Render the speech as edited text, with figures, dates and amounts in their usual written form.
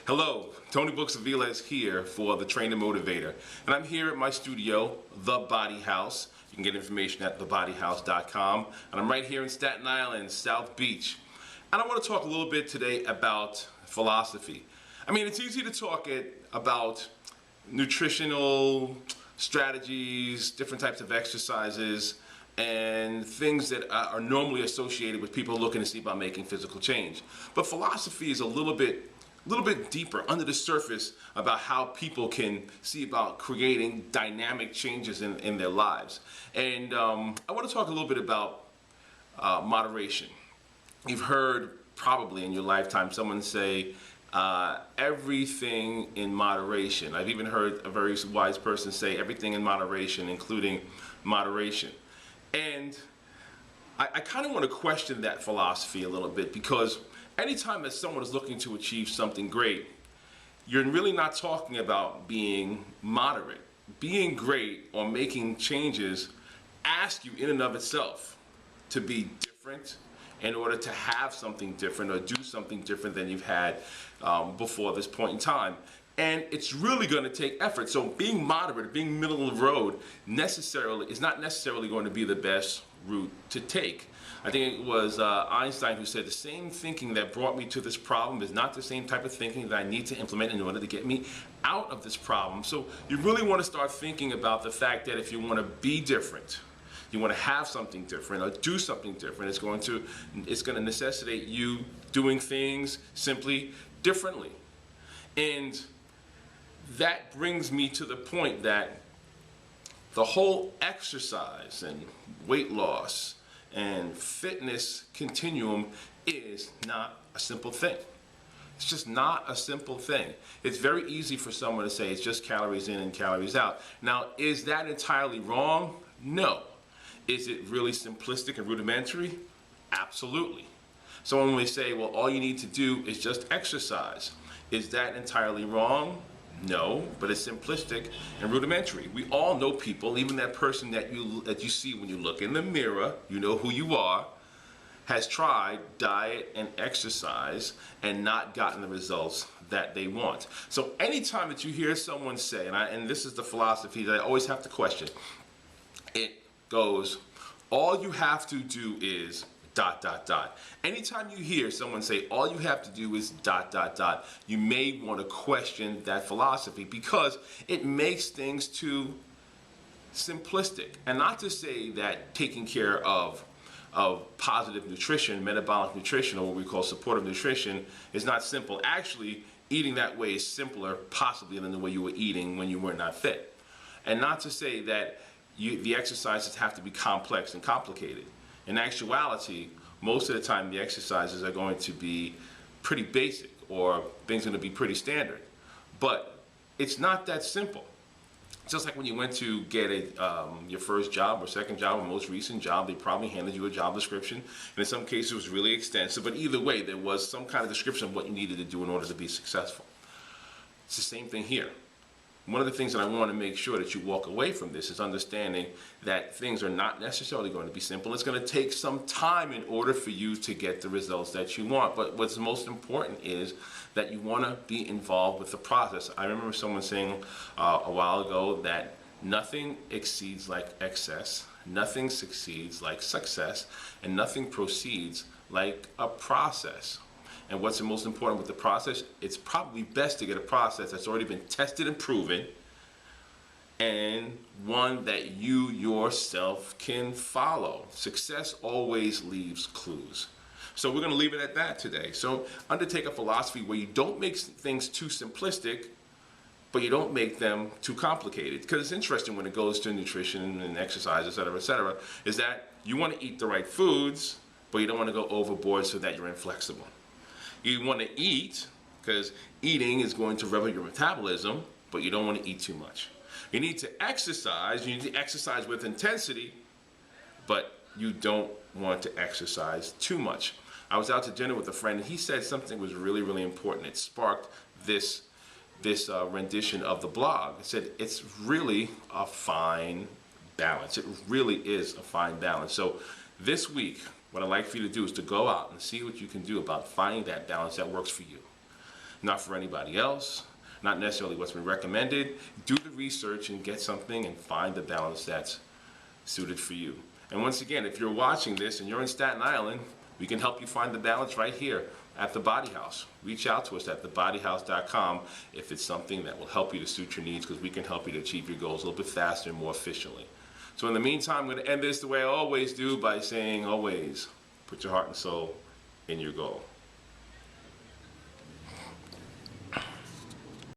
Hello, Tony Books Aviles here for the Trainer Motivator. And I'm here at my studio, The Body House. You can get information at thebodyhouse.com. And I'm right here in Staten Island, South Beach. And I want to talk a little bit today about philosophy. I mean, it's easy to talk about nutritional strategies, different types of exercises, and things that are normally associated with people looking to see about making physical change. But philosophy is a little bit deeper under the surface about how people can see about creating dynamic changes in their lives. And I want to talk a little bit about moderation. You've heard probably in your lifetime someone say, everything in moderation. I've even heard a very wise person say everything in moderation, including moderation. And I kind of want to question that philosophy a little bit, because anytime that someone is looking to achieve something great, you're really not talking about being moderate. Being great or making changes asks you in and of itself to be different in order to have something different or do something different than you've had before this point in time. And it's really going to take effort. So being moderate, being middle of the road is not necessarily going to be the best route to take. I think it was Einstein who said the same thinking that brought me to this problem is not the same type of thinking that I need to implement in order to get me out of this problem. So you really want to start thinking about the fact that if you want to be different, you want to have something different or do something different, it's going to necessitate you doing things simply differently. And that brings me to the point that the whole exercise and weight loss and fitness continuum is not a simple thing. It's just not a simple thing. It's very easy for someone to say it's just calories in and calories out. Now, is that entirely wrong? No. Is it really simplistic and rudimentary? Absolutely. Someone may say, well, all you need to do is just exercise. Is that entirely wrong? No, but it's simplistic and rudimentary. We all know people, even that person that you see when you look in the mirror, you know who you are, has tried diet and exercise and not gotten the results that they want. So anytime that you hear someone say, and this is the philosophy that I always have to question, it goes, all you have to do is ... Anytime you hear someone say all you have to do is ... you may want to question that philosophy, because it makes things too simplistic. And not to say that taking care of positive nutrition, metabolic nutrition, or what we call supportive nutrition is not simple. Actually, eating that way is simpler possibly than the way you were eating when you were not fit. And not to say that the exercises have to be complex and complicated. In actuality, most of the time the exercises are going to be pretty basic, or things are going to be pretty standard. But it's not that simple. Just like when you went to get your first job or second job or most recent job, they probably handed you a job description. And in some cases it was really extensive, but either way there was some kind of description of what you needed to do in order to be successful. It's the same thing here. One of the things that I want to make sure that you walk away from this is understanding that things are not necessarily going to be simple. It's going to take some time in order for you to get the results that you want. But what's most important is that you want to be involved with the process. I remember someone saying a while ago that nothing exceeds like excess, nothing succeeds like success, and nothing proceeds like a process. And what's the most important with the process? It's probably best to get a process that's already been tested and proven, and one that you yourself can follow. Success always leaves clues. So we're going to leave it at that today. So undertake a philosophy where you don't make things too simplistic, but you don't make them too complicated. Because it's interesting when it goes to nutrition and exercise, etc., is that you want to eat the right foods, but you don't want to go overboard so that you're inflexible. You want to eat, because eating is going to revel your metabolism, but you don't want to eat too much. You need to exercise, you need to exercise with intensity, but you don't want to exercise too much. I was out to dinner with a friend, and he said something was really, really important. It sparked this rendition of the blog. It said, it's really a fine balance. It really is a fine balance. So this week, what I'd like for you to do is to go out and see what you can do about finding that balance that works for you. not for anybody else, not necessarily what's been recommended. Do the research and get something and find the balance that's suited for you. And once again, if you're watching this and you're in Staten Island, we can help you find the balance right here at The Body House. Reach out to us at thebodyhouse.com if it's something that will help you to suit your needs, because we can help you to achieve your goals a little bit faster and more efficiently. So in the meantime, I'm going to end this the way I always do, by saying always put your heart and soul in your goal.